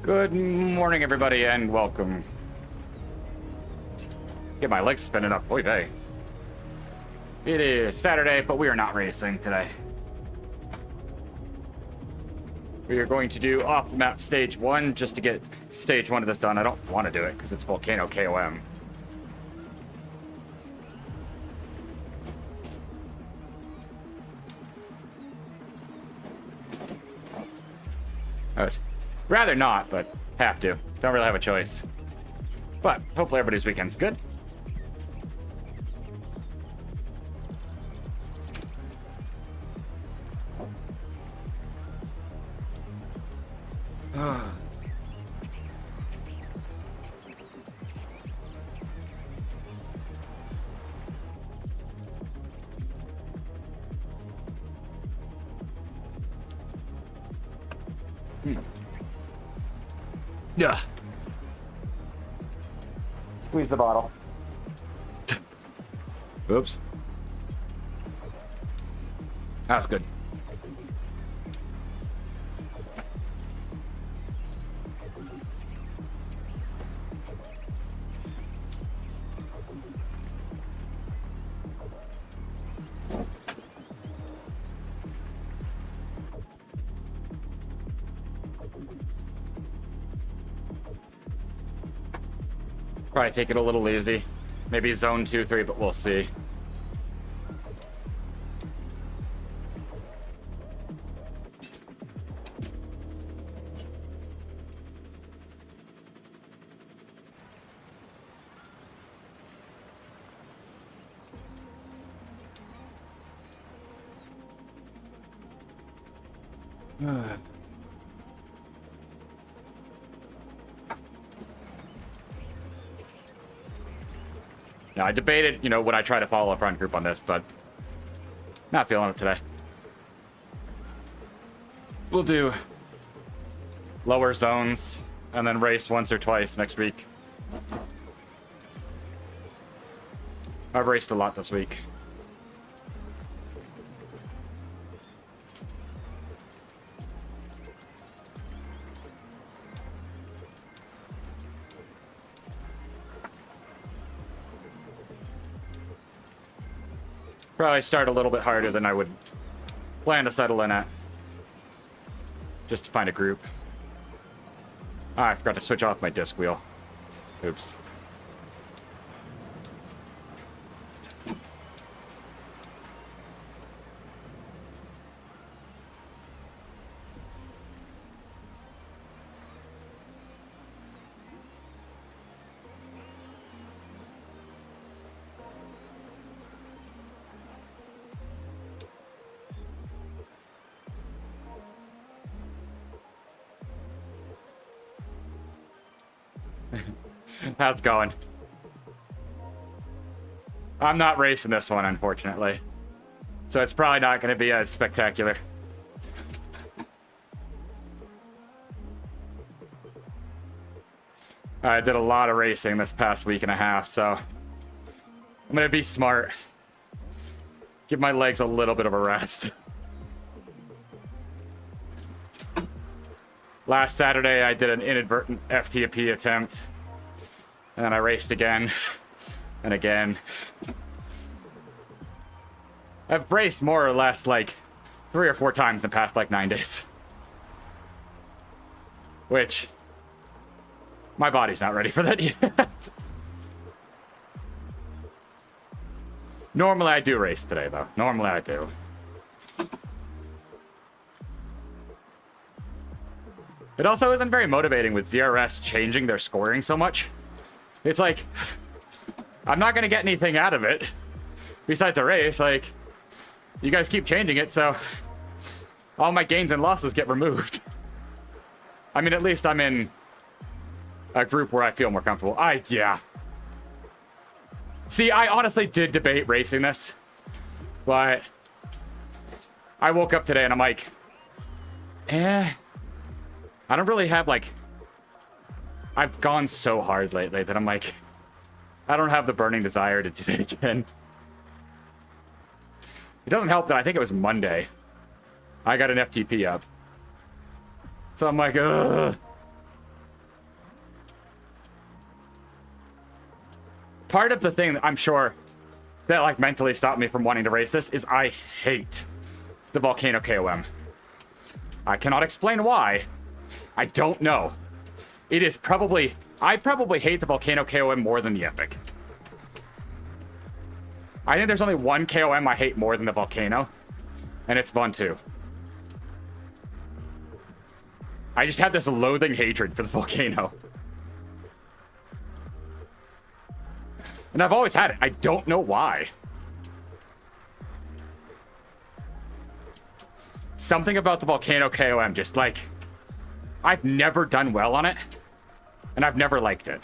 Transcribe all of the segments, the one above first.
Good morning, everybody, and welcome. Get my legs spinning up. Oy vey. It is Saturday, but we are not racing today. We are going to do off the map stage 1 just to get stage 1 of this done. I don't want to do it because it's Volcano KOM. Rather not, but have to. Don't really have a choice. But hopefully everybody's weekend's good. Yeah. Squeeze the bottle. Oops. That was good. Probably take it a little easy. Maybe zone 2, 3, but we'll see. Now, I debated, would I try to follow a front group on this, but not feeling it today. We'll do lower zones and then race once or twice next week. I've raced a lot this week. Probably start a little bit harder than I would plan to settle in at. Just to find a group. I forgot to switch off my disc wheel. Oops. How's it going? I'm not racing this one, unfortunately. So it's probably not going to be as spectacular. I did a lot of racing this past week and a half, so I'm going to be smart. Give my legs a little bit of a rest. Last Saturday, I did an inadvertent FTP attempt. And then I raced again. And again. I've raced more or less like 3 or 4 times in the past like 9 days. Which, my body's not ready for that yet. Normally I do race today though. Normally I do. It also isn't very motivating with ZRS changing their scoring so much. It's like, I'm not going to get anything out of it besides a race. Like, you guys keep changing it, so all my gains and losses get removed. I mean, at least I'm in a group where I feel more comfortable. Yeah. See, I honestly did debate racing this, but I woke up today and I'm like, I don't really have, like... I've gone so hard lately that I'm like, I don't have the burning desire to do it again. It doesn't help that I think it was Monday I got an FTP up. So I'm like, ugh. part of the thing that I'm sure that like mentally stopped me from wanting to race this is I hate the Volcano KOM. I cannot explain why. I don't know. It is probably... I probably hate the Volcano KOM more than the Epic. I think there's only one KOM I hate more than the Volcano, and it's Von 2. I just have this loathing hatred for the Volcano. And I've always had it. I don't know why. Something about the Volcano KOM just like... I've never done well on it, and I've never liked it.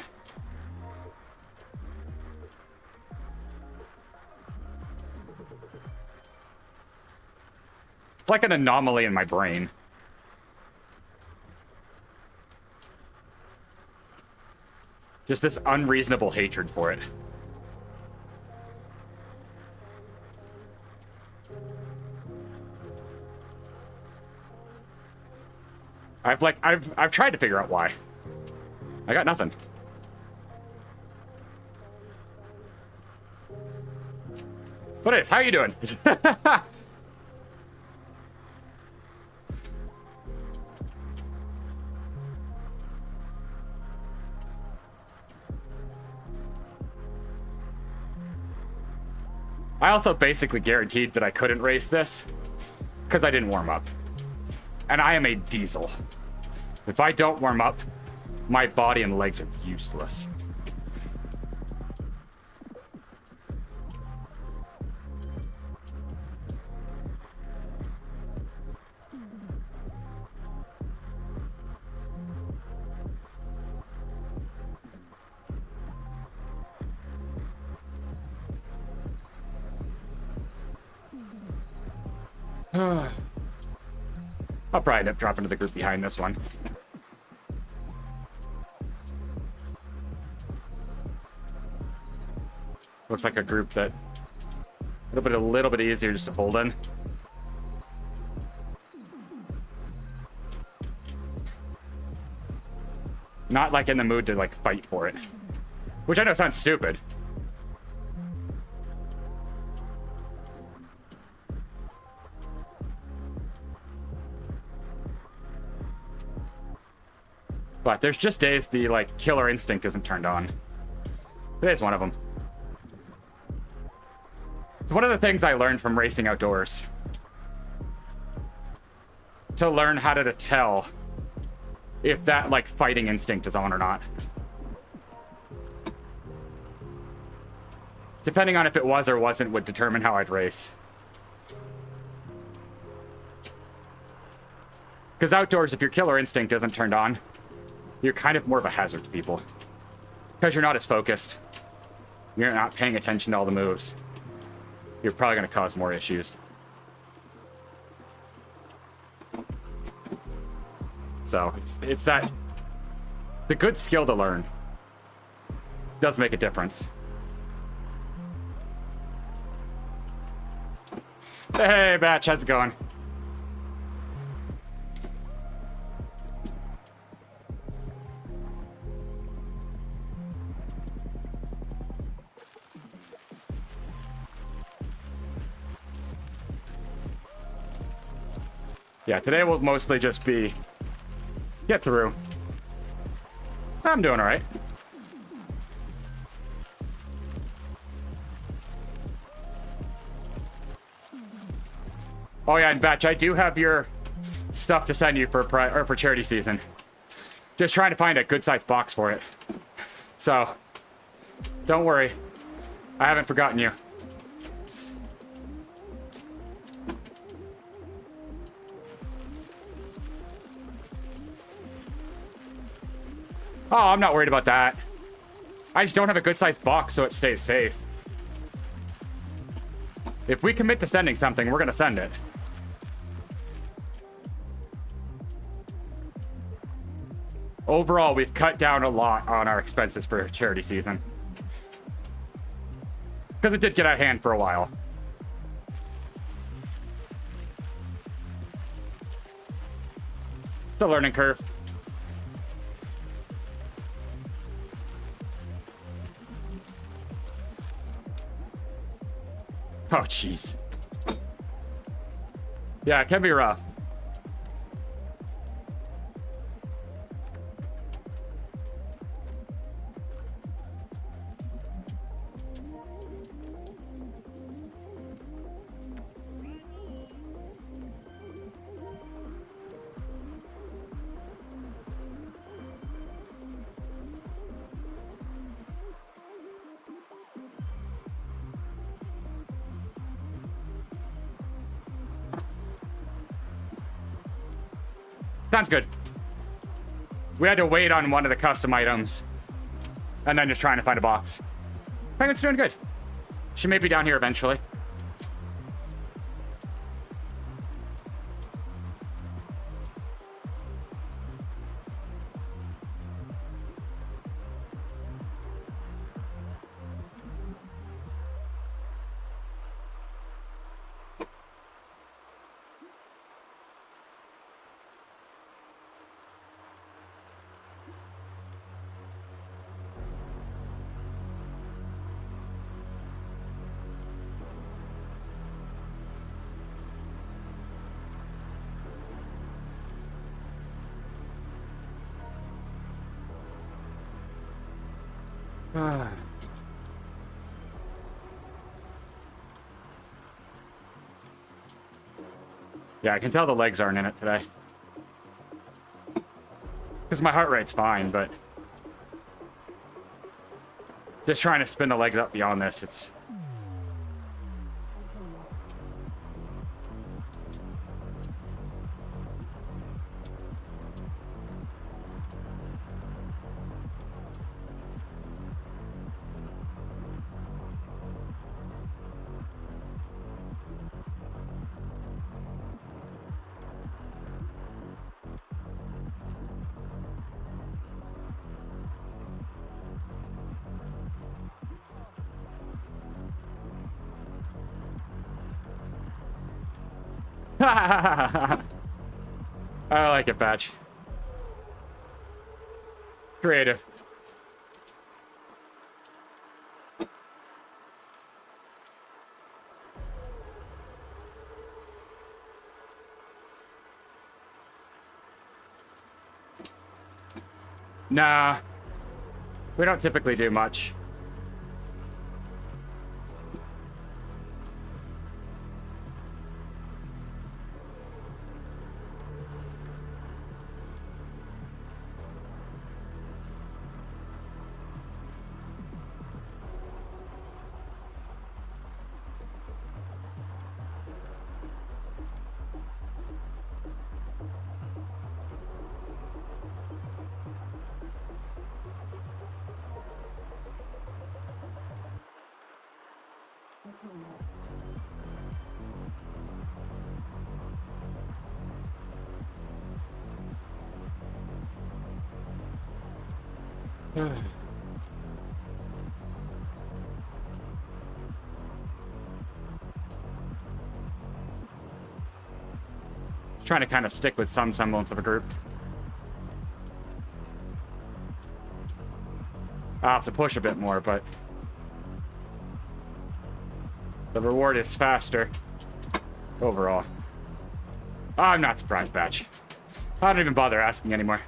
It's like an anomaly in my brain. Just this unreasonable hatred for it. I've tried to figure out why. I got nothing. What is? How are you doing? I also basically guaranteed that I couldn't race this because I didn't warm up. And I am a diesel. If I don't warm up, my body and legs are useless. I'll probably end up dropping to the group behind this one. Looks like a group that a little bit easier just to hold in. Not like in the mood to like fight for it, which I know sounds stupid. But there's just days the like killer instinct isn't turned on. Today's one of them. It's one of the things I learned from racing outdoors. To learn how to tell if that like fighting instinct is on or not. Depending on if it was or wasn't would determine how I'd race. Because outdoors, if your killer instinct isn't turned on, you're kind of more of a hazard to people. Because you're not as focused. You're not paying attention to all the moves. You're probably going to cause more issues. So, it's that... The good skill to learn does make a difference. Hey, Batch, how's it going? Yeah, today will mostly just be get through. I'm doing all right. Oh yeah, and Batch, I do have your stuff to send you for for charity season. Just trying to find a good-sized box for it. So, don't worry. I haven't forgotten you. Oh, I'm not worried about that. I just don't have a good-sized box so it stays safe. If we commit to sending something, we're going to send it. Overall, we've cut down a lot on our expenses for charity season. Because it did get out of hand for a while. It's a learning curve. Oh, jeez. Yeah, it can be rough. Sounds good. We had to wait on one of the custom items. And then just trying to find a box. Penguin's doing good. She may be down here eventually. Yeah, I can tell the legs aren't in it today. Because my heart rate's fine, but... just trying to spin the legs up beyond this, it's... I like it, Patch. Creative. Nah. We don't typically do much. Trying to kind of stick with some semblance of a group. I'll have to push a bit more, but the reward is faster overall. I'm not surprised, Batch. I don't even bother asking anymore.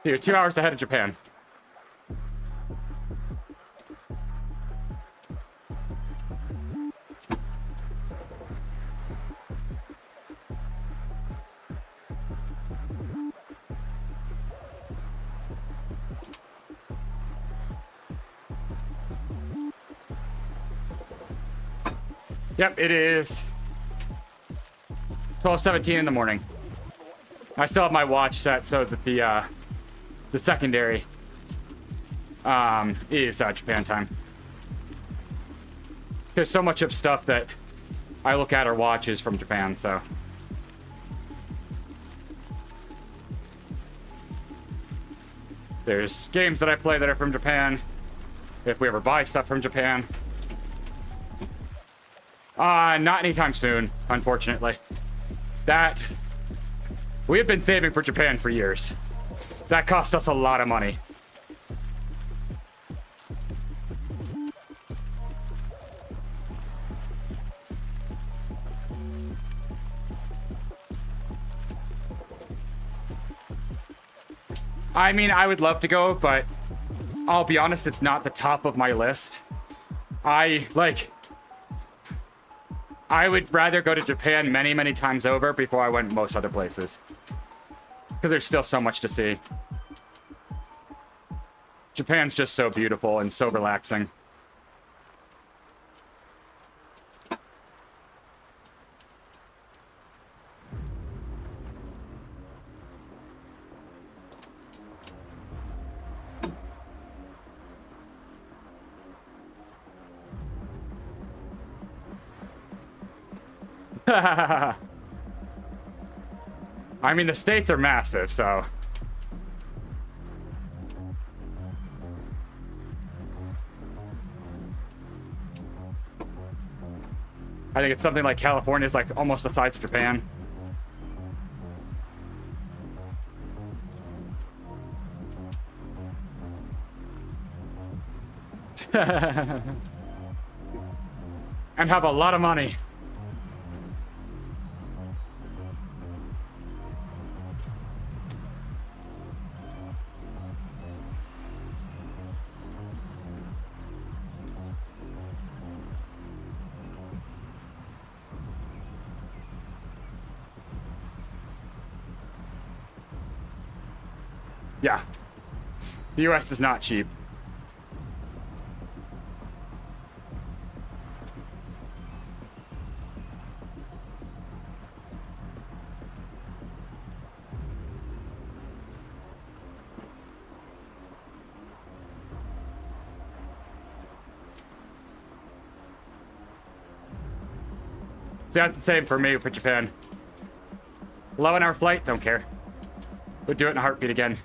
You're 2 hours ahead of Japan. Yep, it is 12:17 in the morning. I still have my watch set so that the secondary is Japan time. There's so much of stuff that I look at or watch is from Japan, so. There's games that I play that are from Japan. If we ever buy stuff from Japan, Not anytime soon, unfortunately. That... We have been saving for Japan for years. That cost us a lot of money. I mean, I would love to go, but I'll be honest, it's not the top of my list. I would rather go to Japan many, many times over before I went most other places. Because there's still so much to see. Japan's just so beautiful and so relaxing. I mean, the states are massive, so... I think it's something like California's like almost the size of Japan. And have a lot of money. Yeah. The US is not cheap. See, that's the same for me for Japan. 11-hour flight, don't care. Would do it in a heartbeat again.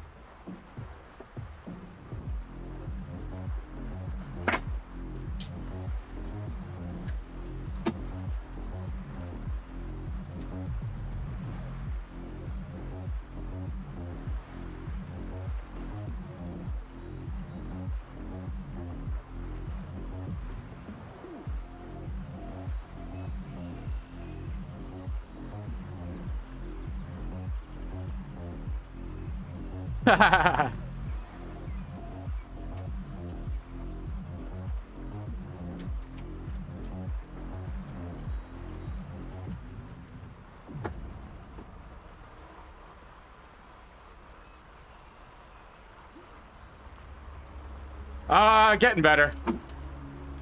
Getting better.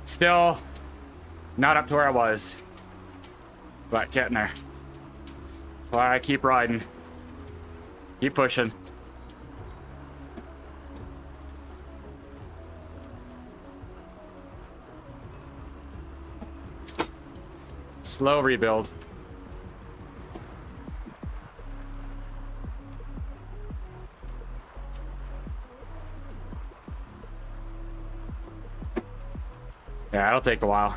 Still not up to where I was, but getting there. That's why I keep riding. Keep pushing. Slow rebuild. Yeah, it'll take a while.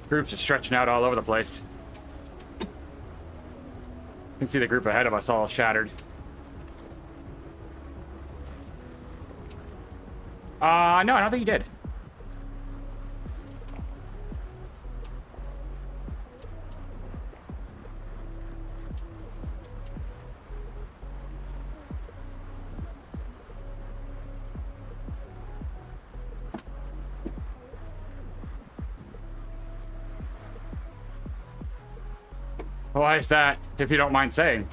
Groups are stretching out all over the place. You can see the group ahead of us all shattered. No, I don't think he did. Why is that, if you don't mind saying?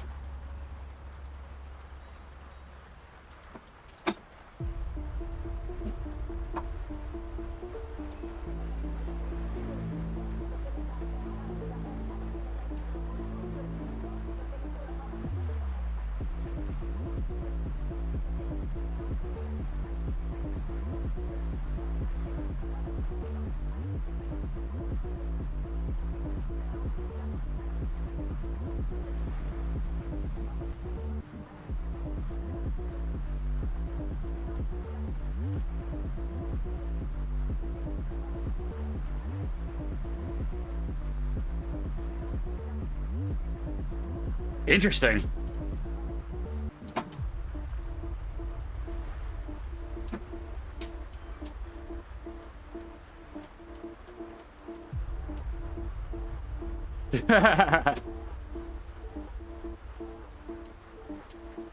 Interesting.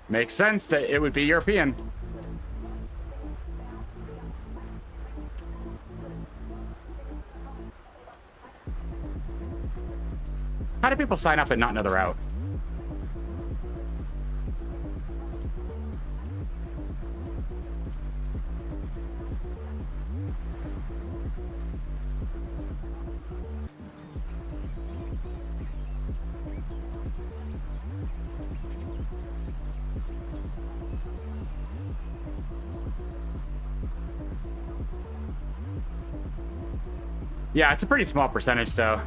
Makes sense that it would be European. How do people sign up and not know the route? Yeah, it's a pretty small percentage, though.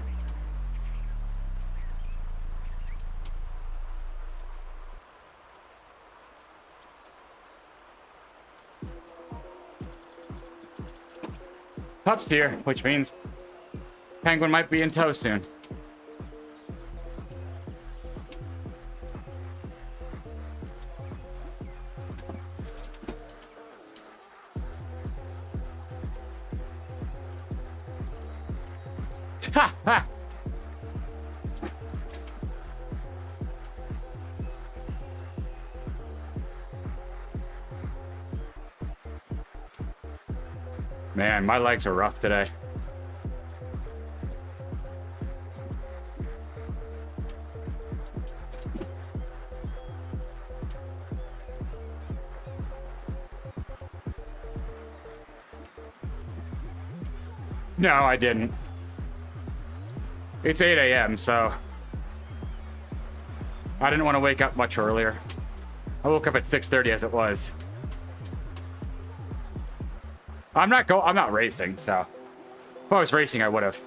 Pup's here, which means Penguin might be in tow soon. Ha ha! Man, my legs are rough today. No, I didn't. It's 8 a.m., so I didn't want to wake up much earlier. I woke up at 6:30 as it was. I'm not racing, so if I was racing, I would have.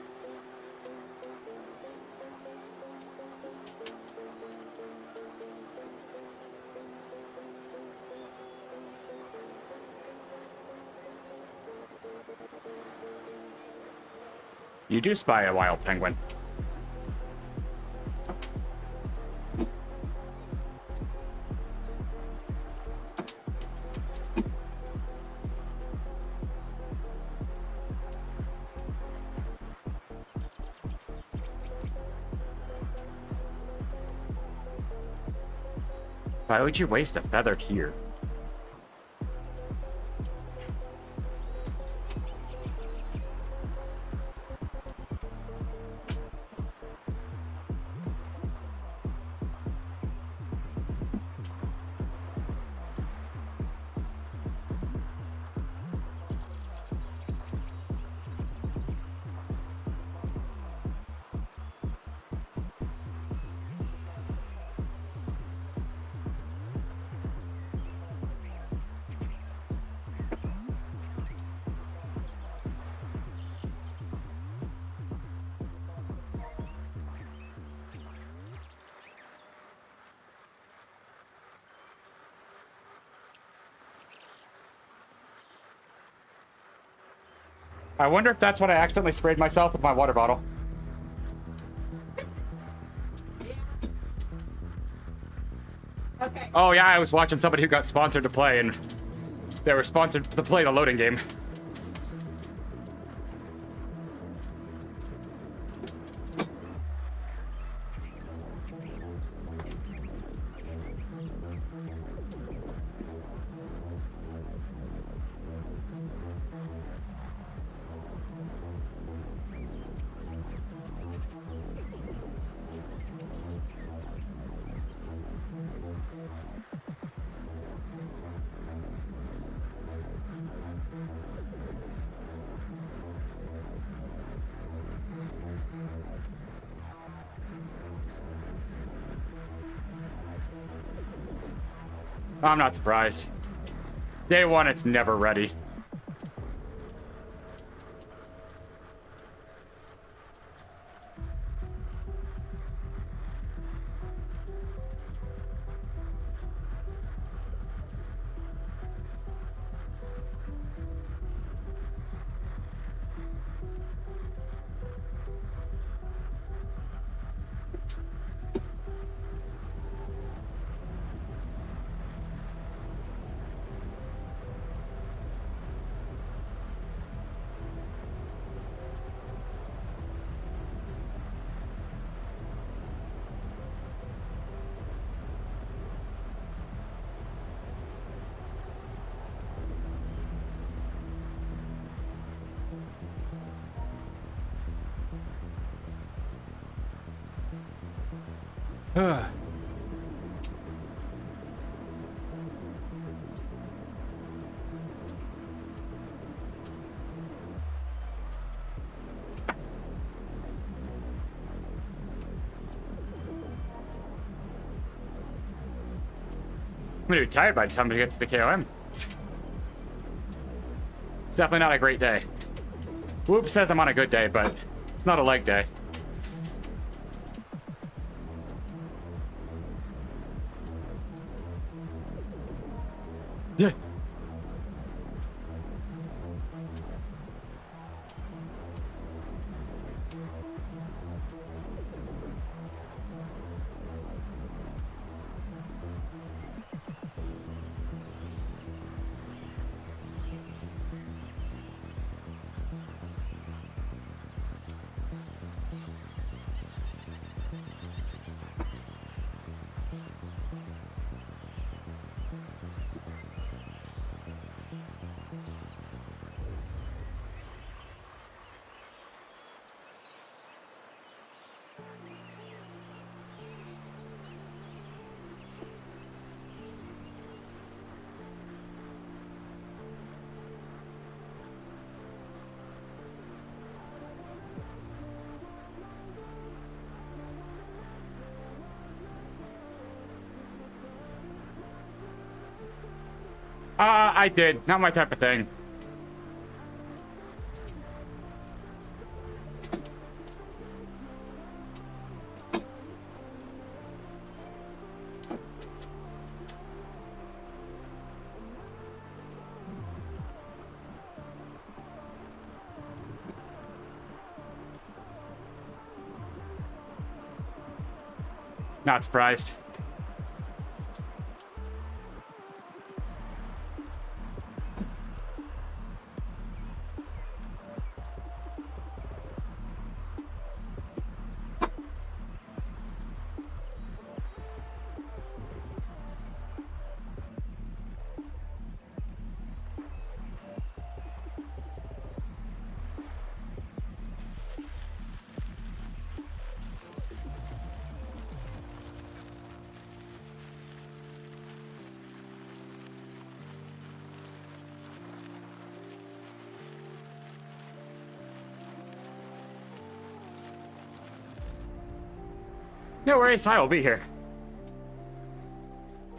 You do spy a wild penguin. Why would you waste a feather here? I wonder if that's when I accidentally sprayed myself with my water bottle. Okay. Oh yeah, I was watching somebody who got sponsored to play, and they were sponsored to play the loading game. I'm not surprised. Day one, it's never ready. I'm gonna be tired by the time we get to the KOM. It's definitely not a great day. Whoop says I'm on a good day, but it's not a leg day. Yeah. I did. Not my type of thing. Not surprised. No worries, I will be here.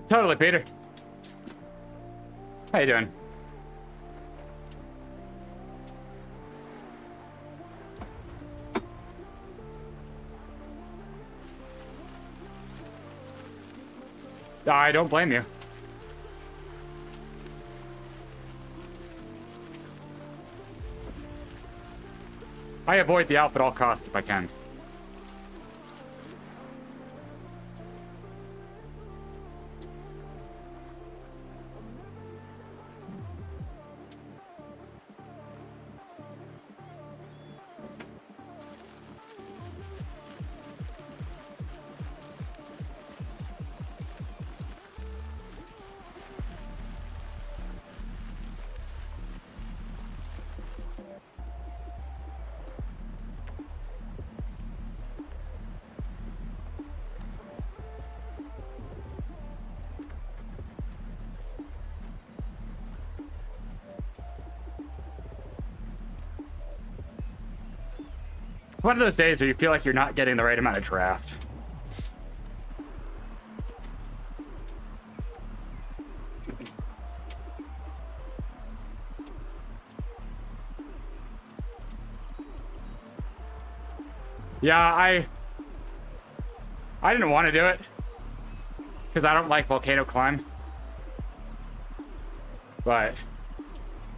Totally, Peter. How you doing? I don't blame you. I avoid the Alp at all costs if I can. One of those days where you feel like you're not getting the right amount of draft. Yeah, I didn't want to do it because I don't like Volcano climb, but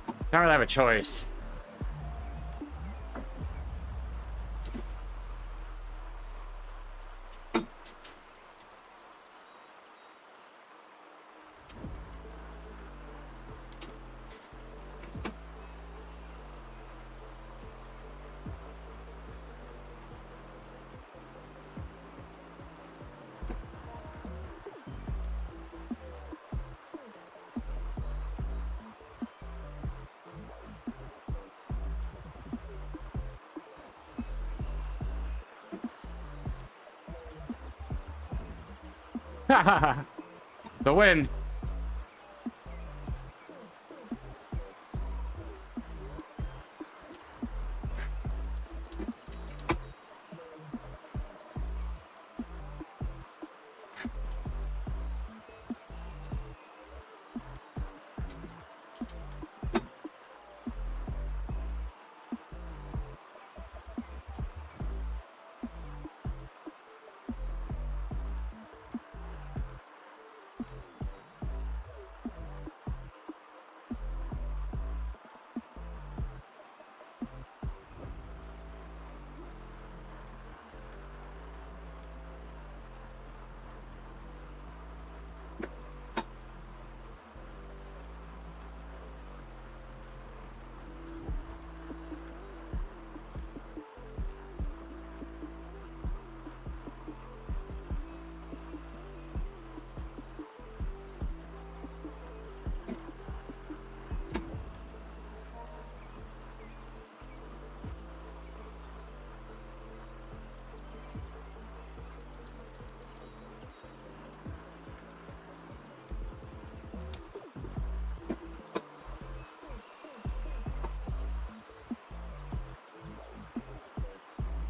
I don't really have a choice. The win.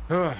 Ugh.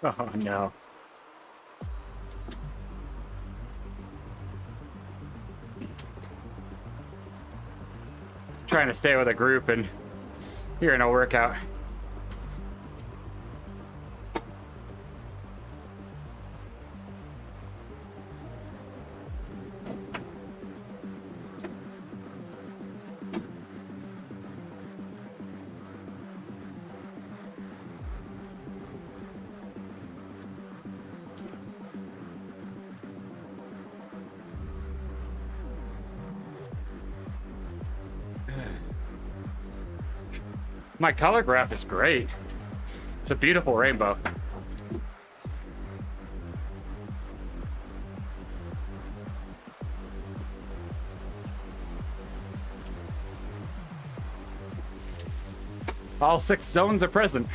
Oh no. Trying to stay with a group and you're in a workout. My color graph is great. It's a beautiful rainbow. All 6 zones are present.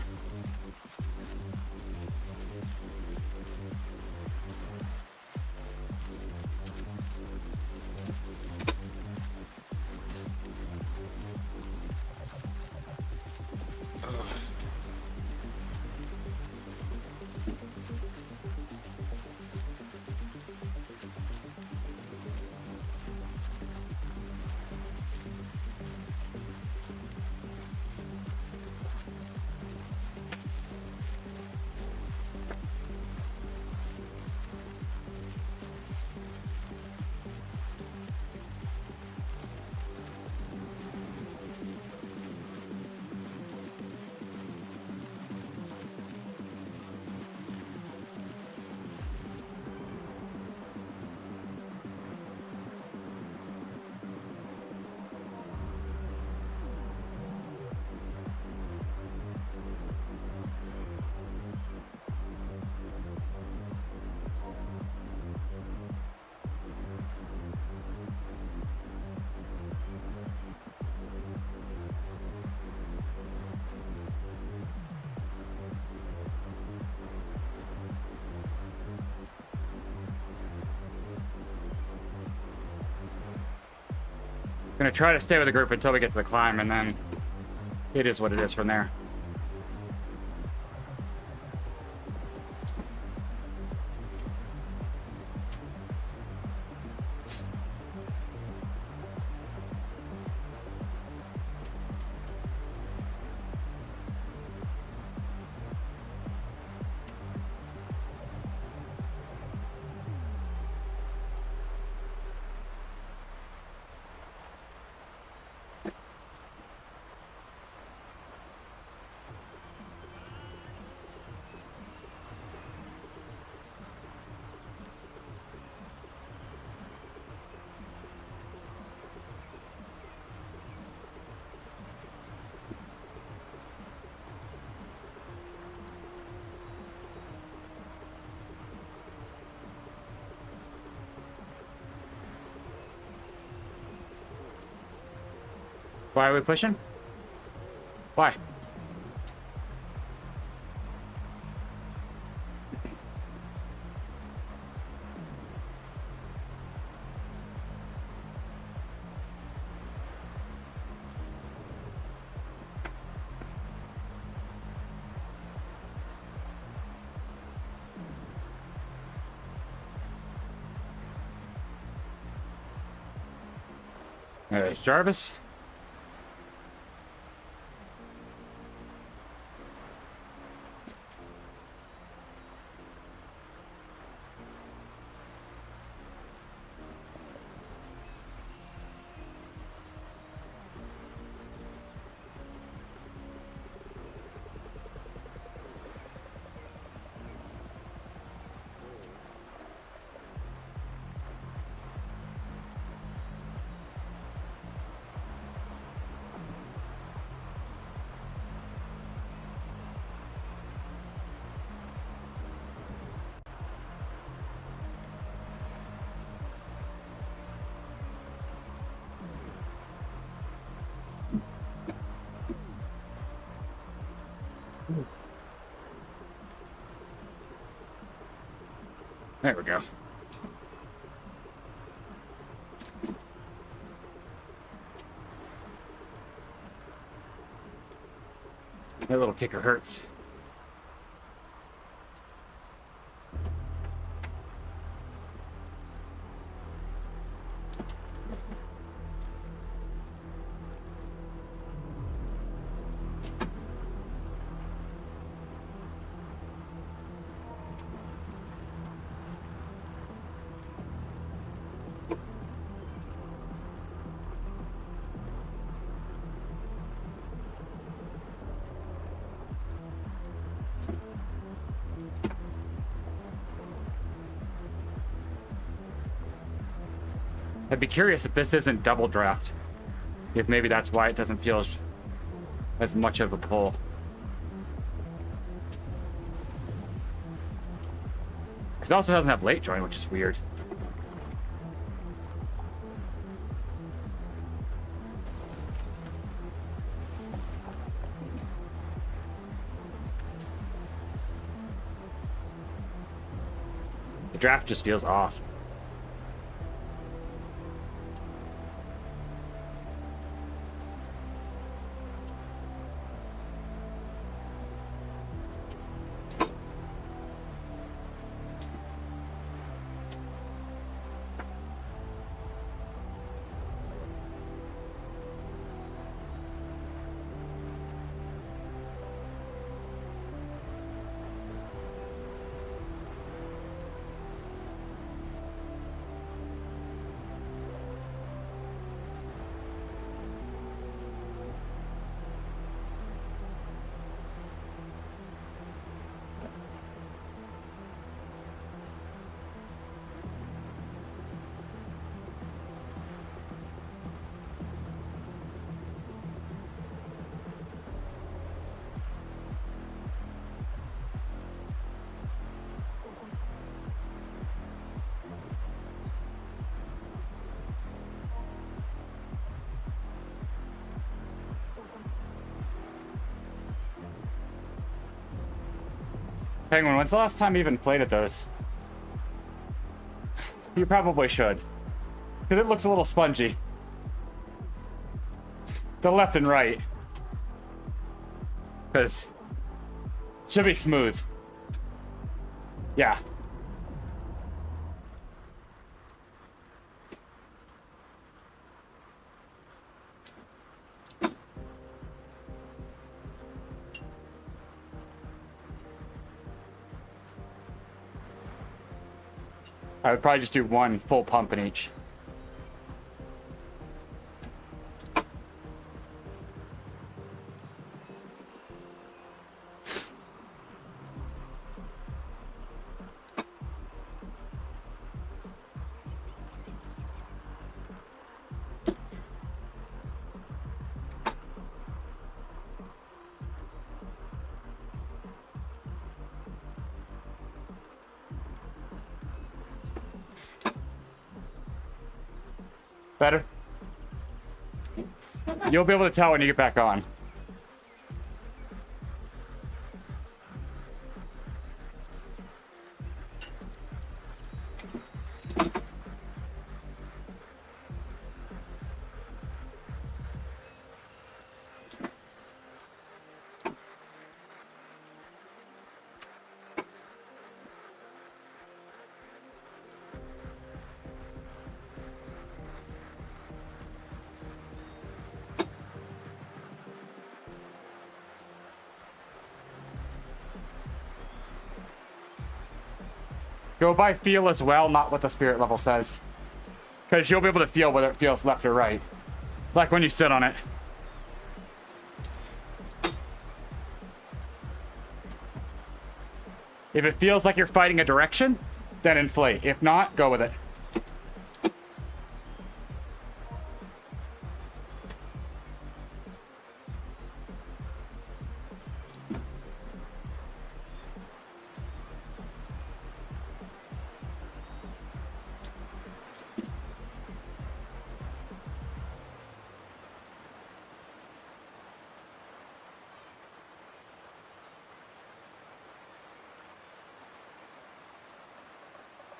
Gonna try to stay with the group until we get to the climb, and then it is what it is from there. Why are we pushing? Why? There's Jarvis. There we go. That little kicker hurts. I'd be curious if this isn't double draft. If maybe that's why it doesn't feel as much of a pull. Because it also doesn't have late join, which is weird. The draft just feels off. Penguin, when's the last time you even played at those? You probably should. Because it looks a little spongy. the left and right. Because it should be smooth. Yeah. I would probably just do one full pump in each. Better? You'll be able to tell when you get back on. Go by feel as well, not what the spirit level says. Because you'll be able to feel whether it feels left or right. Like when you sit on it. If it feels like you're fighting a direction, then inflate. If not, go with it.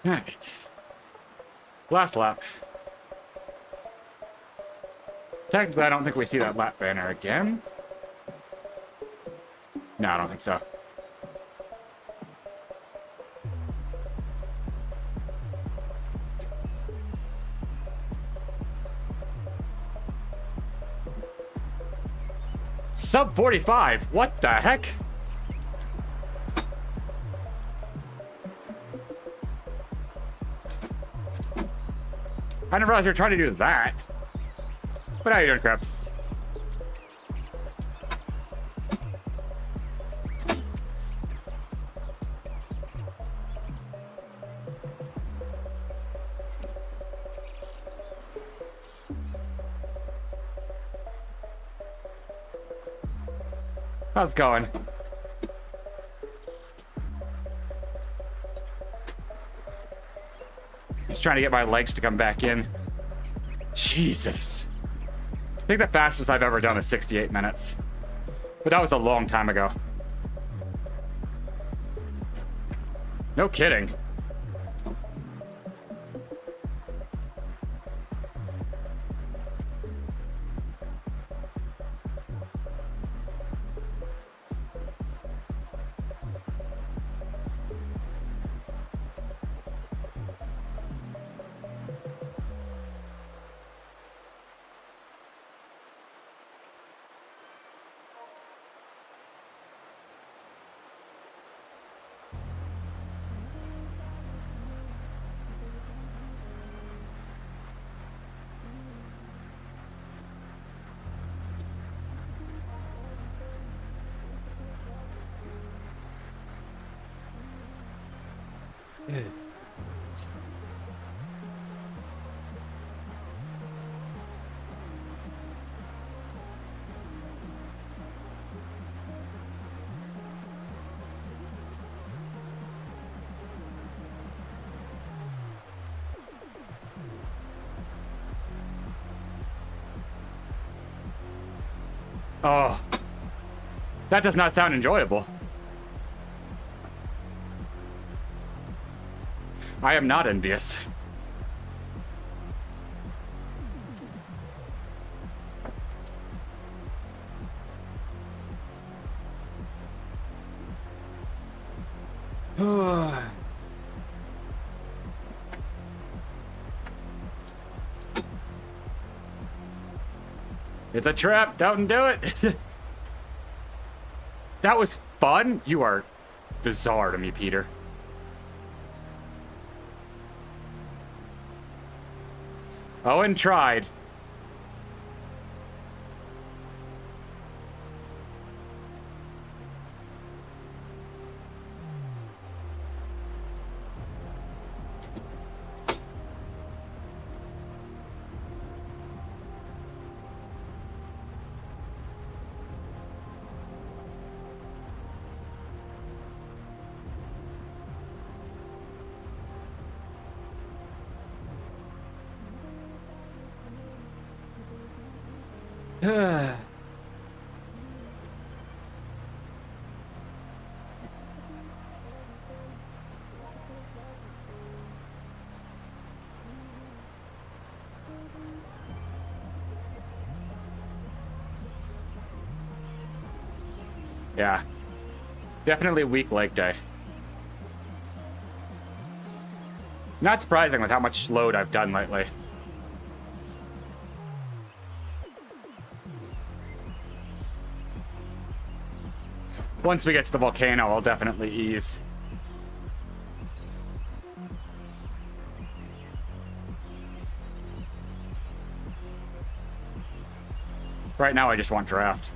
Alright. Last lap. Technically, I don't think we see that lap banner again. No, I don't think so. Sub 45. What the heck? I didn't realize you were trying to do that. But how you doing, crap? How's it going? Just trying to get my legs to come back in. Jesus. I think the fastest I've ever done is 68 minutes. But that was a long time ago. No kidding. Oh, that does not sound enjoyable. I am not envious. It's a trap. Don't do it. That was fun. You are bizarre to me, Peter. Owen tried. Yeah. Definitely weak leg day. Not surprising with how much load I've done lately. Once we get to the volcano, I'll definitely ease. Right now, I just want draft.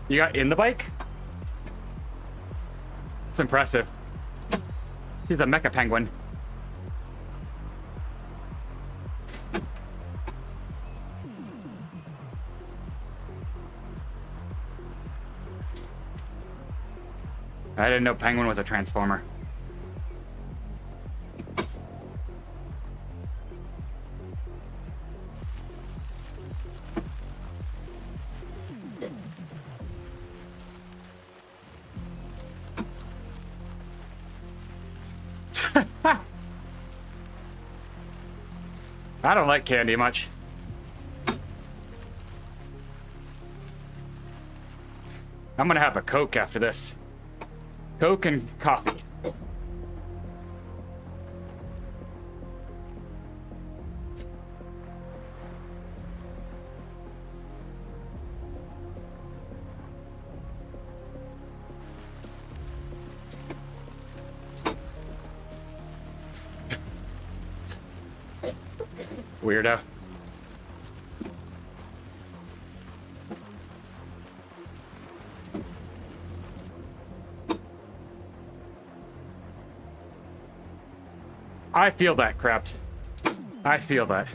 You got in the bike? It's impressive. He's a mecha penguin. I didn't know Penguin was a transformer. I don't like candy much. I'm gonna have a Coke after this. Coke and coffee. Weirdo. I feel that, Crept. I feel that.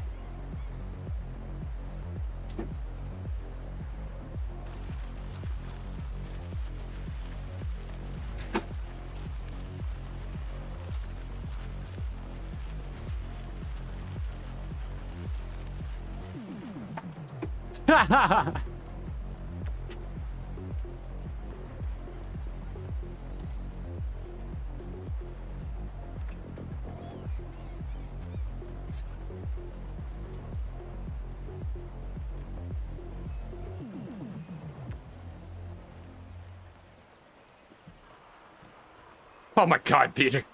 Oh my God, Peter.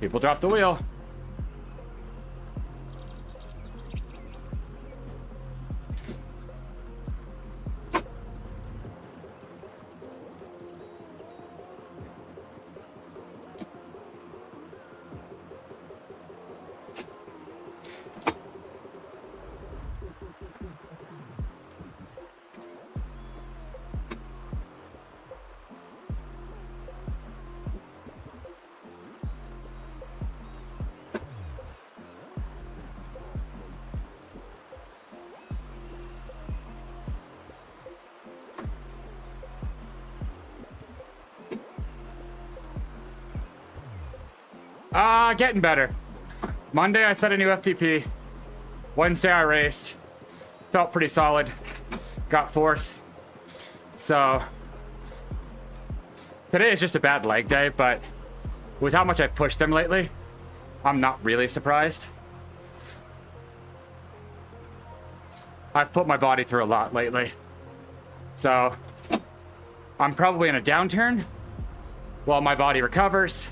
People drop the wheel. Getting better. Monday I set a new FTP. Wednesday I raced. Felt pretty solid. Got fourth. So today is just a bad leg day, but with how much I've pushed them lately, I'm not really surprised. I've put my body through a lot lately. So I'm probably in a downturn while my body recovers,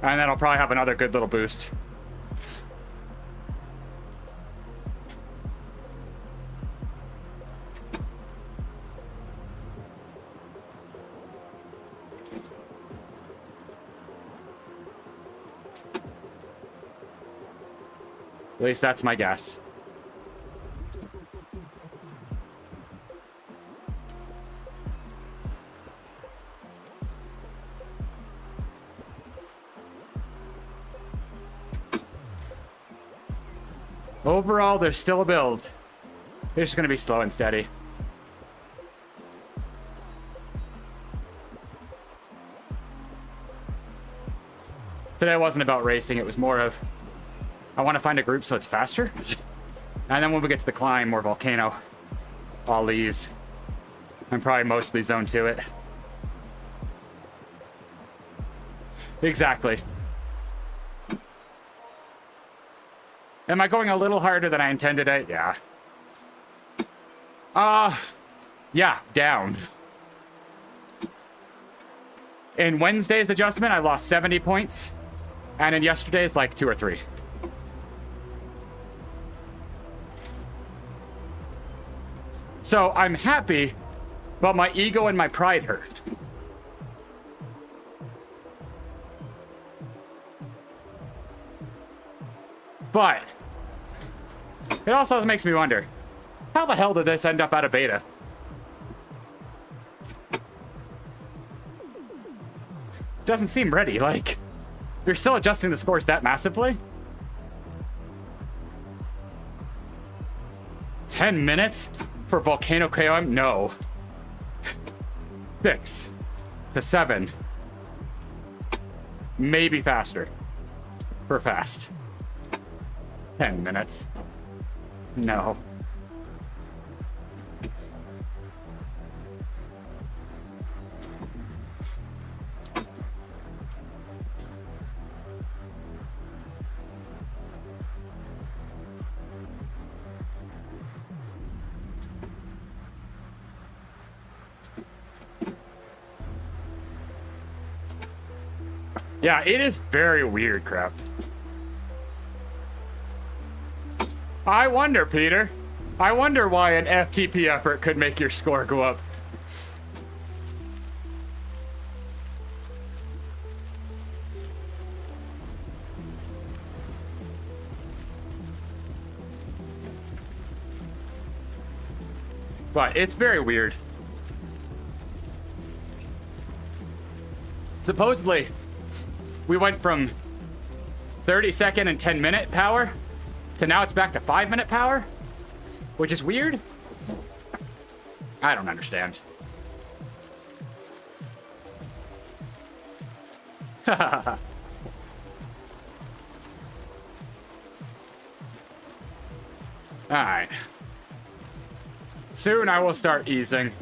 and then I'll probably have another good little boost. At least that's my guess. Overall, there's still a build. They're just going to be slow and steady. Today wasn't about racing. It was more of, I want to find a group so it's faster. And then when we get to the climb or Volcano, I'll ease. I'm probably mostly zone to it. Exactly. Am I going a little harder than I intended it? Yeah. Yeah, down. In Wednesday's adjustment, I lost 70 points. And in yesterday's, like 2 or 3. So I'm happy, but my ego and my pride hurt. But it also makes me wonder, how the hell did this end up out of beta? Doesn't seem ready. Like, you're still adjusting the scores that massively? 10 minutes for Volcano KOM? No. 6 to 7. Maybe faster. For fast. 10 minutes. No. Yeah, it is very weird, crap. I wonder, Peter. I wonder why an FTP effort could make your score go up. But it's very weird. Supposedly, we went from 30-second and 10-minute power to now it's back to 5-minute power, which is weird. I don't understand. All right. Soon I will start easing.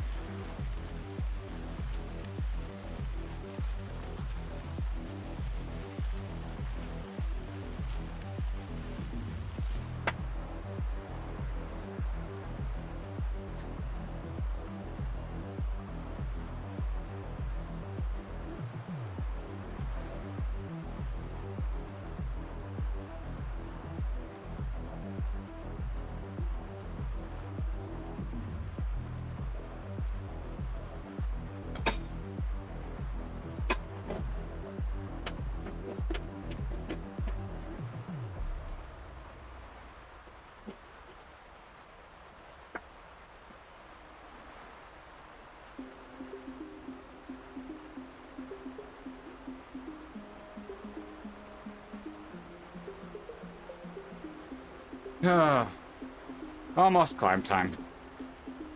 Almost climb time.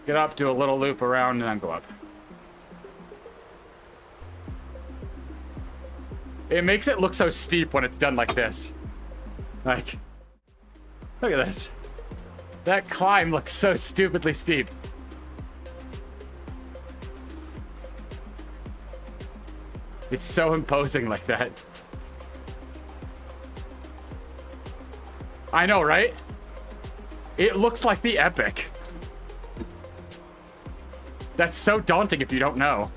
Get up, do a little loop around, and then go up. It makes it look so steep when it's done like this. Like, look at this. That climb looks so stupidly steep. It's so imposing like that. I know, right? It looks like the epic. That's so daunting if you don't know.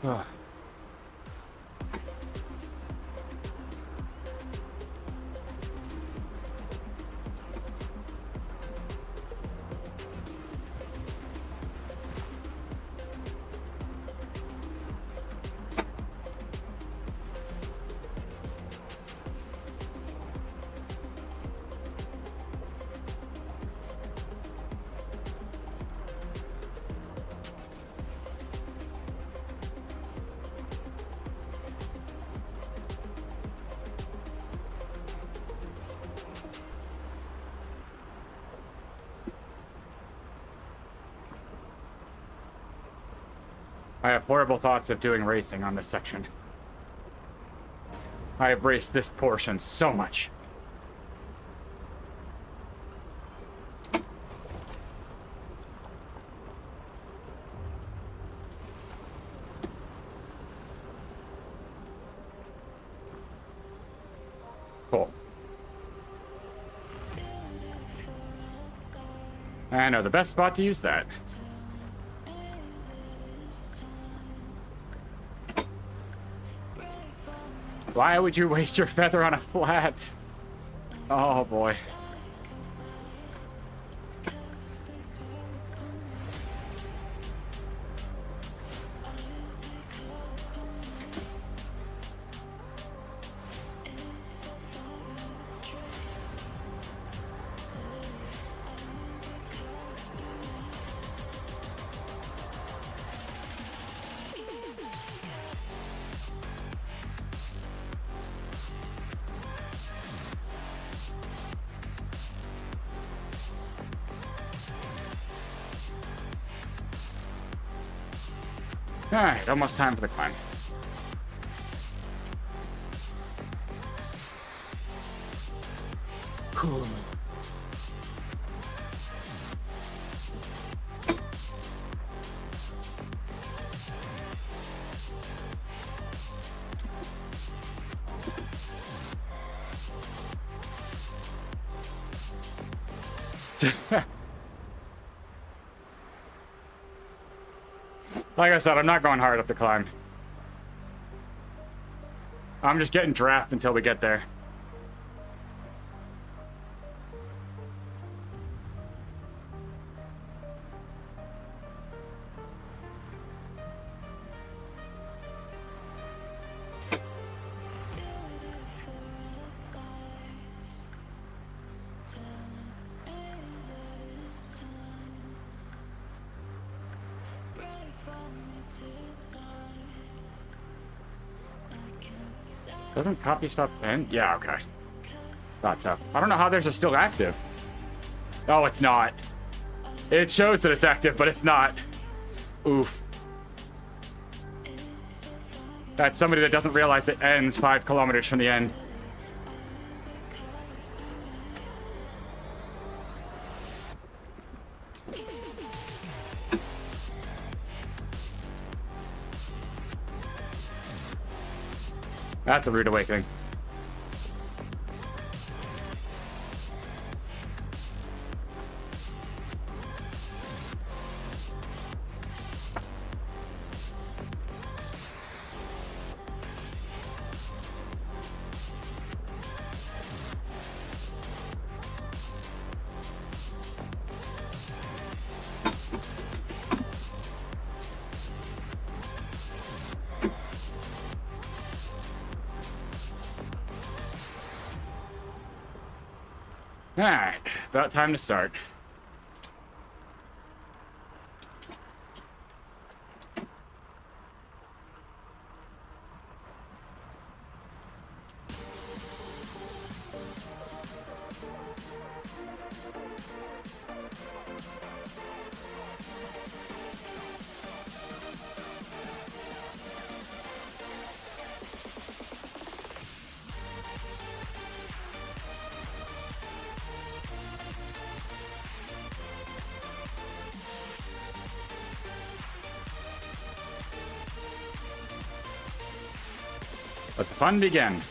Ugh. I have horrible thoughts of doing racing on this section. I have raced this portion so much. Cool. I know the best spot to use that. Why would you waste your feather on a flat? Oh boy. Alright, almost time for the climb. Cool. Like I said, I'm not going hard up the climb. I'm just getting draft until we get there. Doesn't copy stop end? Yeah, okay. Thought so. I don't know how theirs is still active. Oh, it's not. It shows that it's active, but it's not. Oof. That's somebody that doesn't realize it ends 5 kilometers from the end. That's a rude awakening. Alright, about time to start. Let the fun begin.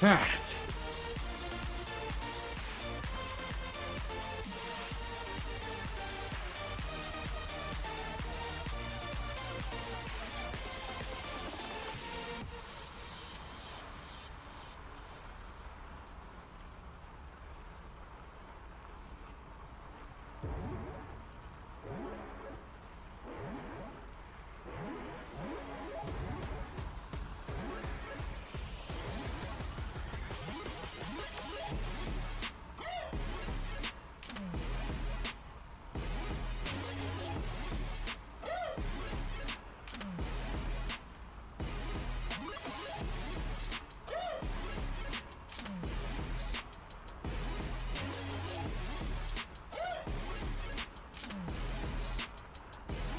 Alright.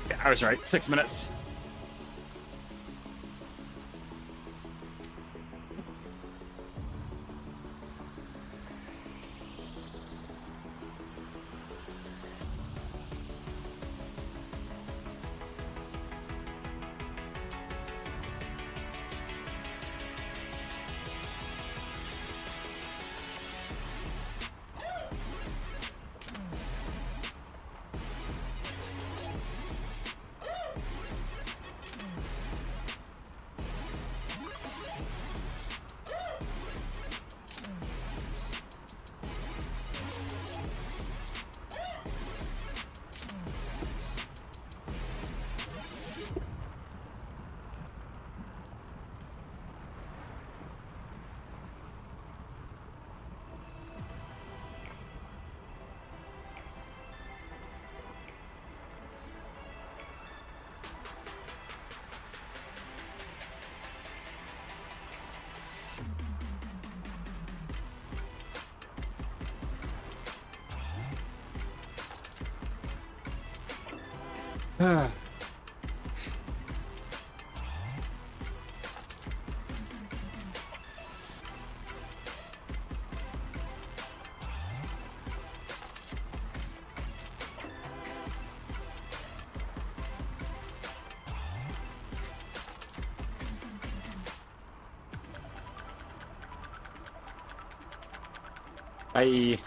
Yeah, I was right. 6 minutes. Bye.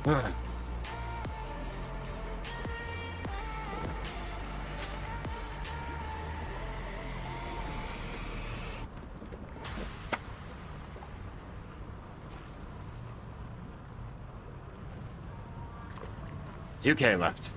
Ugh. $2K left.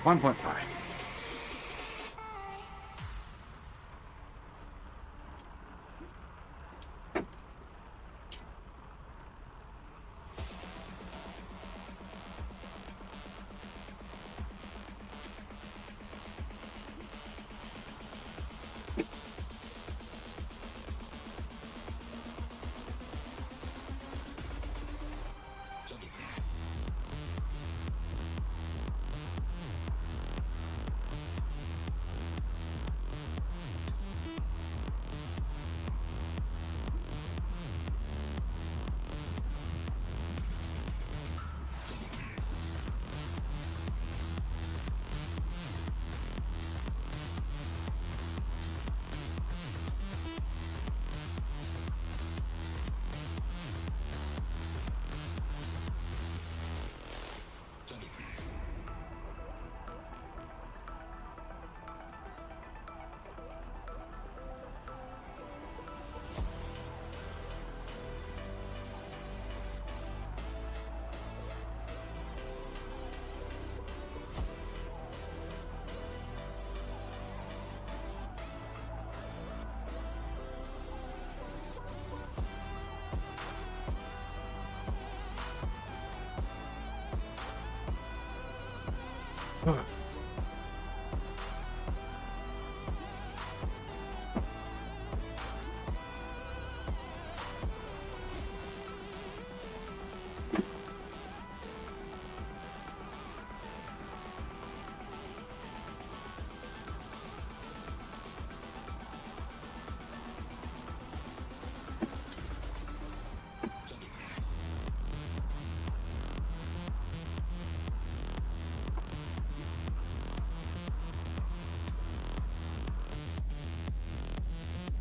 $1.5.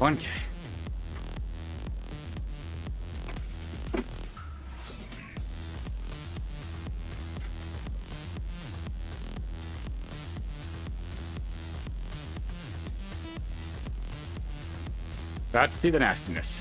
$1K. About to see the nastiness.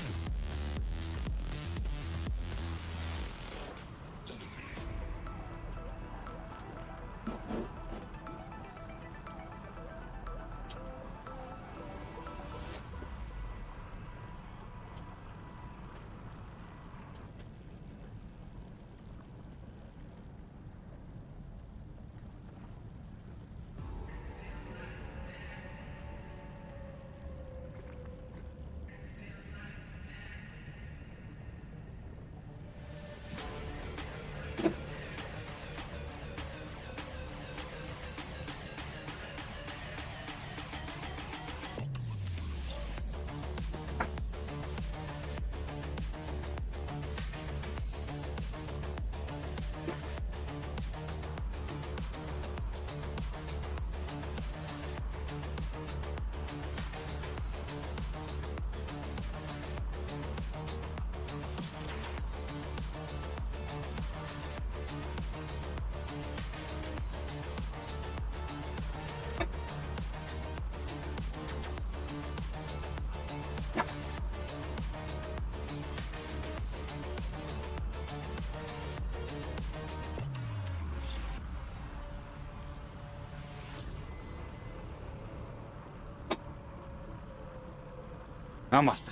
Almost.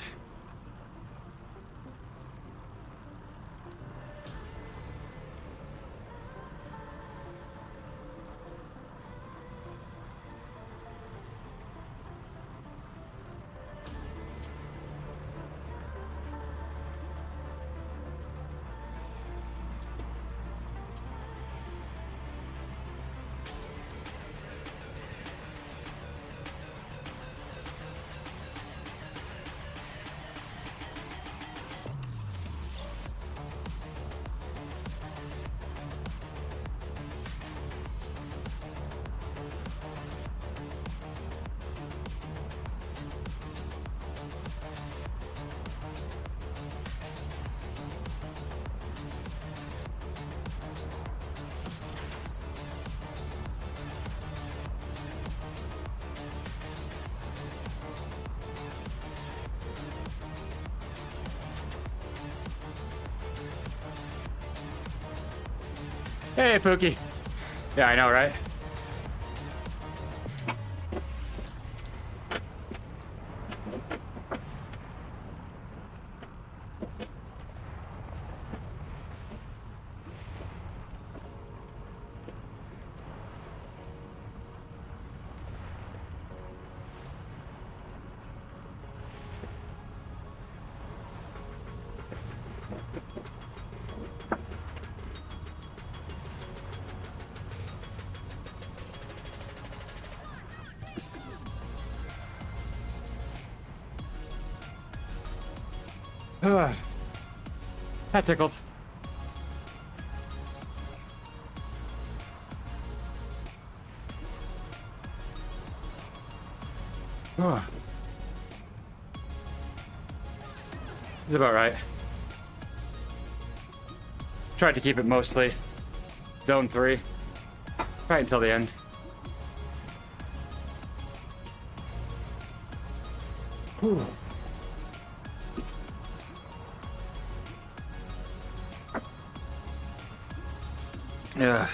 Hey, Pookie. Yeah, I know, right? That tickled. This is about right. Tried to keep it mostly zone 3. Right until the end. Whew. Yeah.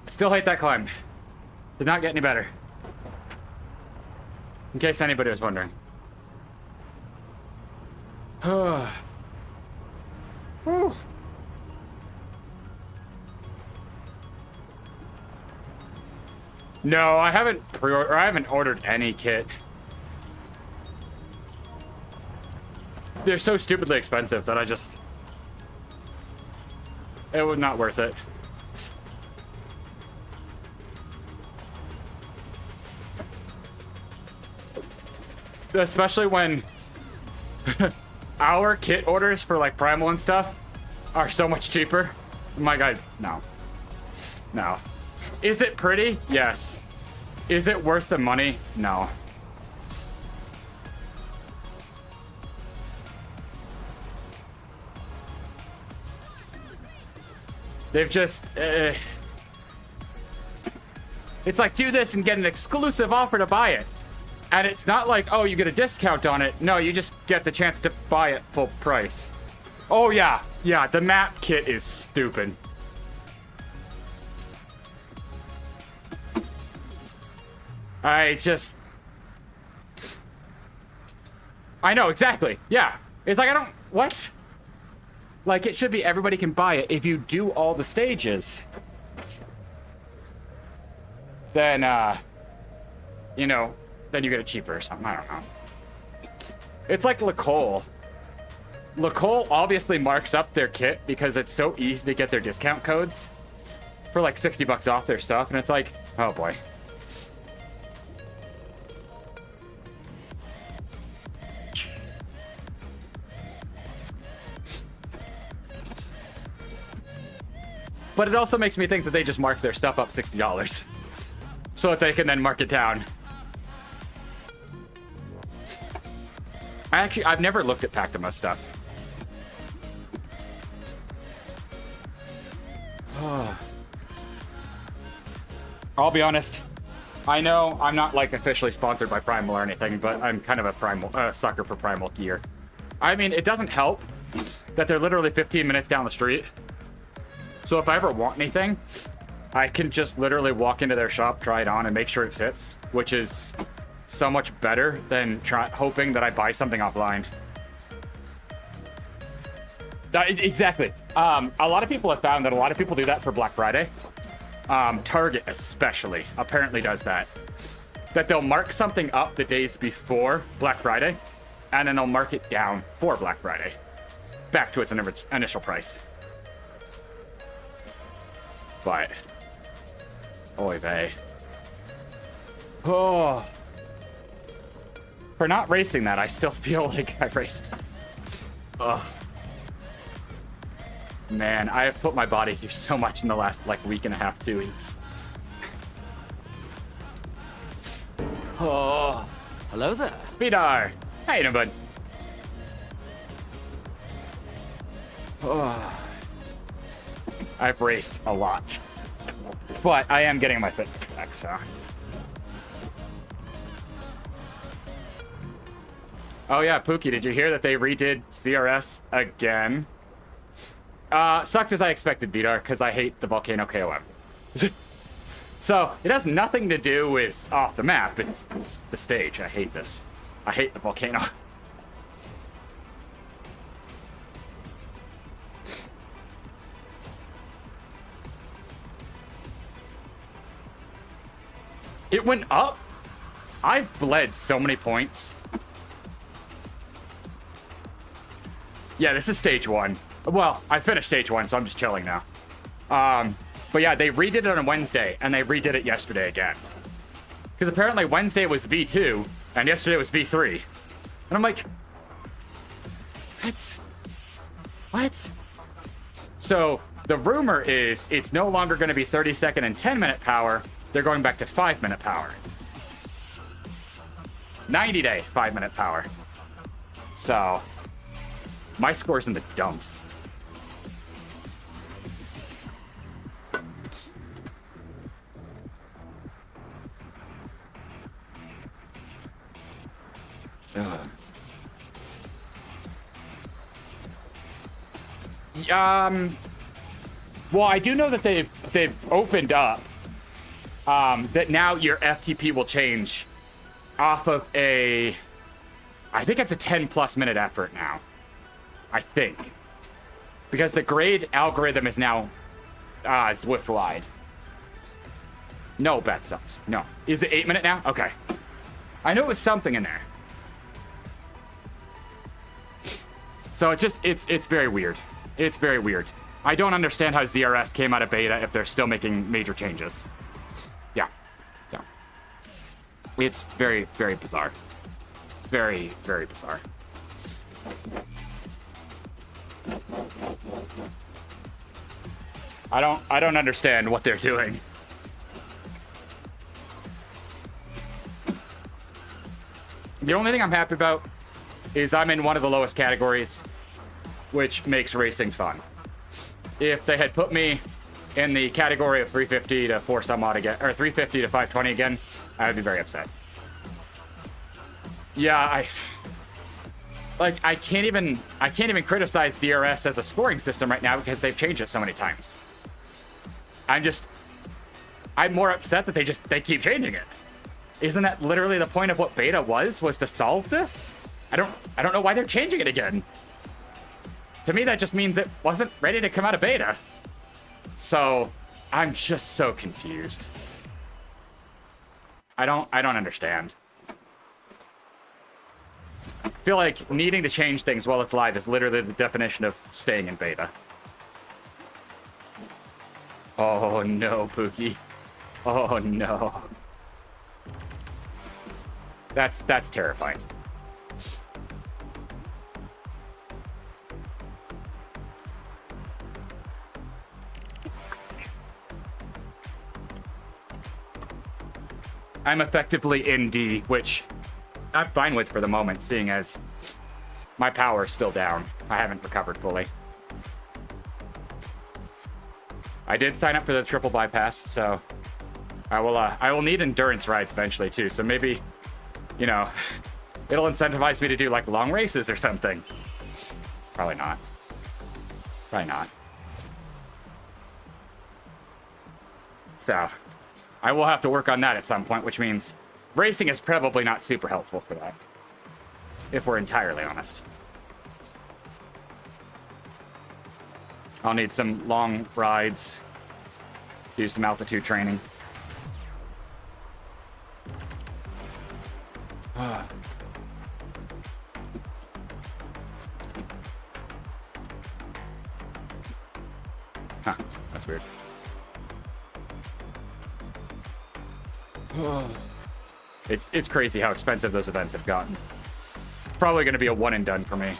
Still hate that climb. Did not get any better. In case anybody was wondering. Whew. No, I haven't I haven't ordered any kit. They're so stupidly expensive that it was not worth it. Especially when our kit orders for like Primal and stuff are so much cheaper. My God, no. No. Is it pretty? Yes. Is it worth the money? No. They've just... it's like, do this and get an exclusive offer to buy it. And it's not like, oh, you get a discount on it. No, you just get the chance to buy it full price. Oh, yeah. Yeah, the MAAP kit is stupid. I know, exactly. Yeah. It's like, what? Like, it should be everybody can buy it if you do all the stages. Then, you know, then you get it cheaper or something. I don't know. It's like Lacole. Lacole obviously marks up their kit because it's so easy to get their discount codes for like 60 bucks off their stuff. And it's like, oh boy. But it also makes me think that they just mark their stuff up $60 so that they can then mark it down. I've never looked at Pactimo stuff. I'll be honest. I know I'm not like officially sponsored by Primal or anything, but I'm kind of a Primal sucker for Primal gear. I mean, it doesn't help that they're literally 15 minutes down the street. So if I ever want anything, I can just literally walk into their shop, try it on, and make sure it fits, which is so much better than hoping that I buy something offline. Exactly. A lot of people have found that a lot of people do that for Black Friday. Target especially apparently does that. That they'll mark something up the days before Black Friday, and then they'll mark it down for Black Friday, back to its initial price. But, oy vey. Oh. For not racing that, I still feel like I raced. Ugh. Man, I have put my body through so much in the last, like, week and a half, 2 weeks. Oh. Hello there. Vidar. How you doing, bud? Oh. I've raced a lot. But I am getting my fitness back, so. Oh yeah, Pookie, did you hear that they redid CRS again? Sucked as I expected, Vidar, because I hate the Volcano KOM. So, it has nothing to do with off the map, it's the stage. I hate this. I hate the Volcano. It went up? I've bled so many points. Yeah, this is stage 1. Well, I finished stage 1, so I'm just chilling now. But yeah, they redid it on Wednesday, and they redid it yesterday again. Because apparently Wednesday was V2, and yesterday was V3. And I'm like, what? What? So, the rumor is it's no longer going to be 30-second and 10-minute power. They're going back to 5-minute power. 90-day 5-minute power. So, my score's in the dumps. Ugh. Well, I do know that they've opened up that now your FTP will change off of I think it's a 10+ minute effort now. I think. Because the grade algorithm is now Zwift wide. No, bad subs. No. Is it 8-minute now? Okay. I know it was something in there. So it's very weird. It's very weird. I don't understand how ZRS came out of beta if they're still making major changes. Yeah. Yeah. It's very, very bizarre. Very, very bizarre. I don't understand what they're doing. The only thing I'm happy about is I'm in one of the lowest categories, which makes racing fun. If they had put me in the category of 350 to 4 some odd again, or 350 to 520 again, I would be very upset. Yeah, I can't even criticize CRS as a scoring system right now because they've changed it so many times. I'm more upset that they keep changing it. Isn't that literally the point of what beta was to solve this? I don't know why they're changing it again. To me, that just means it wasn't ready to come out of beta. So, I'm just so confused. I don't understand. I feel like needing to change things while it's live is literally the definition of staying in beta. Oh no, Pookie. Oh no. That's terrifying. I'm effectively in D, which I'm fine with for the moment, seeing as my power is still down. I haven't recovered fully. I did sign up for the triple bypass, so I will need endurance rides eventually too. So maybe, you know, it'll incentivize me to do like long races or something. Probably not. Probably not. So I will have to work on that at some point, which means racing is probably not super helpful for that, if we're entirely honest. I'll need some long rides, do some altitude training. Huh, that's weird. It's crazy how expensive those events have gotten. Probably going to be a one and done for me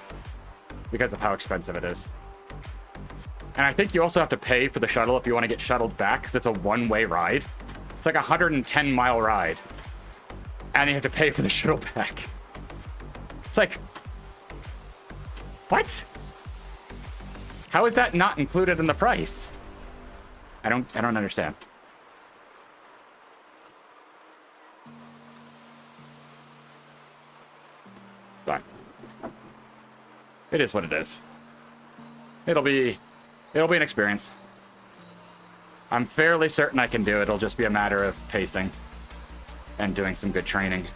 because of how expensive it is. And I think you also have to pay for the shuttle if you want to get shuttled back, because it's a one-way ride. It's like a 110-mile ride. And you have to pay for the shuttle back. It's like, what? How is that not included in the price? I don't understand. But it is what it is. It'll be an experience. I'm fairly certain I can do it. It'll just be a matter of pacing and doing some good training.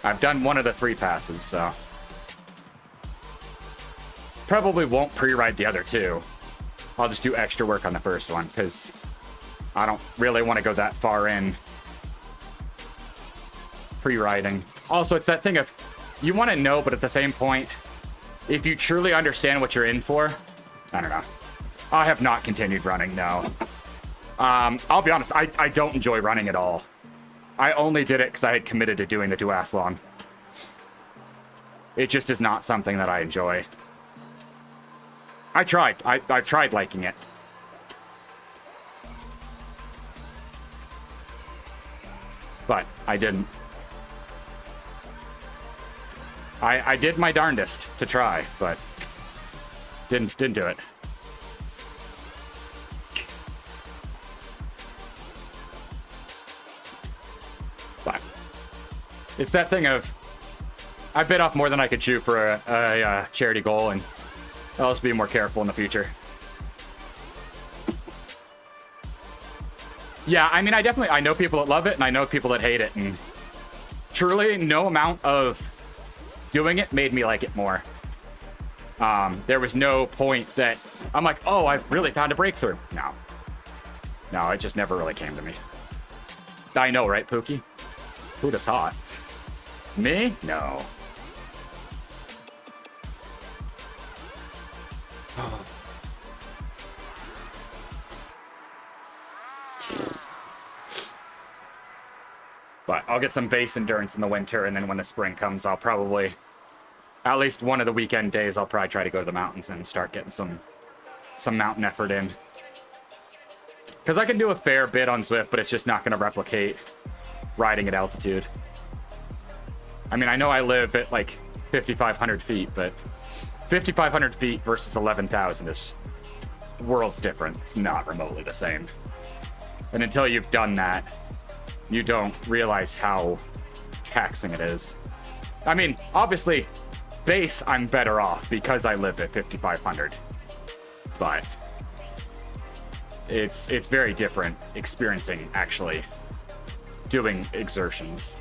I've done one of the 3 passes, so probably won't pre-ride the other 2. I'll just do extra work on the first one, because I don't really want to go that far in pre-riding. Also, it's that thing of, you want to know, but at the same point, if you truly understand what you're in for, I don't know. I have not continued running, no. I'll be honest, I don't enjoy running at all. I only did it because I had committed to doing the duathlon. It just is not something that I enjoy. I tried. I tried liking it. But I didn't. I did my darndest to try, but didn't do it. But it's that thing of, I bit off more than I could chew for a charity goal, and I'll just be more careful in the future. Yeah, I mean, I know people that love it, and I know people that hate it, and truly, no amount of doing it made me like it more. There was no point that I'm like, oh, I've really found a breakthrough. No, it just never really came to me. I know, right, Pookie? Who'd have thought? Me? No. But I'll get some base endurance in the winter, and then when the spring comes, I'll probably, at least one of the weekend days, I'll probably try to go to the mountains and start getting some mountain effort in. Because I can do a fair bit on Zwift, but it's just not going to replicate riding at altitude. I mean, I know I live at like 5,500 feet, but 5,500 feet versus 11,000 is worlds different. It's not remotely the same. And until you've done that, you don't realize how taxing it is. I mean, obviously, base, I'm better off because I live at 5,500. But it's very different experiencing actually doing exertions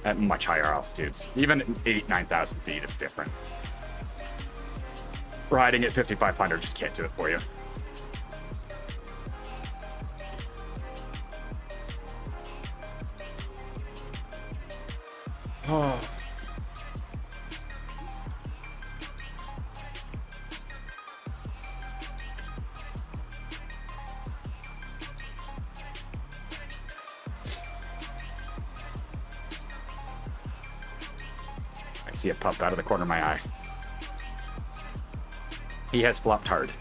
at much higher altitudes. Even 8,000-9,000 feet is different. Riding at 5,500 just can't do it for you. Oh. I see it pop out of the corner of my eye. He has flopped hard.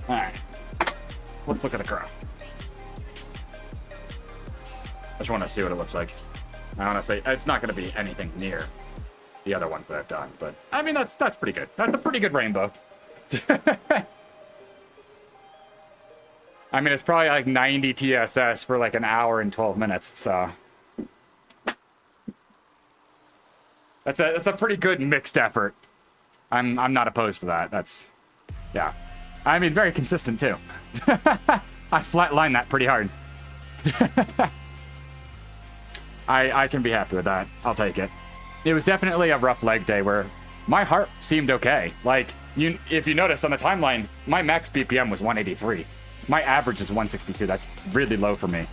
Alright. Let's look at the graph. I just want to see what it looks like. I want to say it's not going to be anything near the other ones that I've done, but I mean that's pretty good. That's a pretty good rainbow. I mean, it's probably like 90 TSS for like an hour and 12 minutes, so. That's a pretty good mixed effort. I'm not opposed to that. That's, yeah. I mean, very consistent too. I flatlined that pretty hard. I can be happy with that. I'll take it. It was definitely a rough leg day where my heart seemed okay. Like, if you notice on the timeline, my max BPM was 183. My average is 162. That's really low for me.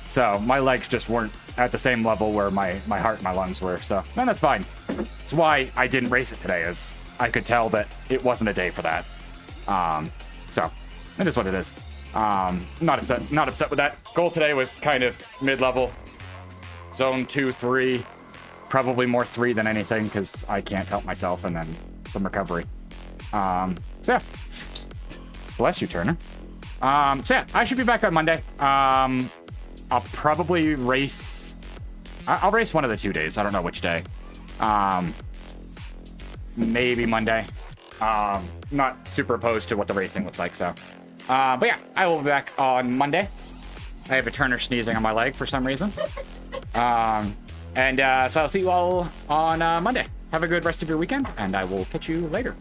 So my legs just weren't at the same level where my heart and my lungs were. So, and that's fine. That's why I didn't race it today, is I could tell that it wasn't a day for that. So it is what it is. Not upset with that. Goal today was kind of mid-level. Zone 2, 3. Probably more 3 than anything because I can't help myself, and then some recovery. So yeah. Bless you, Turner. So yeah, I should be back on Monday. I'll probably race. I'll race one of the 2 days. I don't know which day. Maybe Monday. Not super opposed to what the racing looks like, so. But yeah, I will be back on Monday. I have a Turner sneezing on my leg for some reason. So I'll see you all on Monday. Have a good rest of your weekend, and I will catch you later.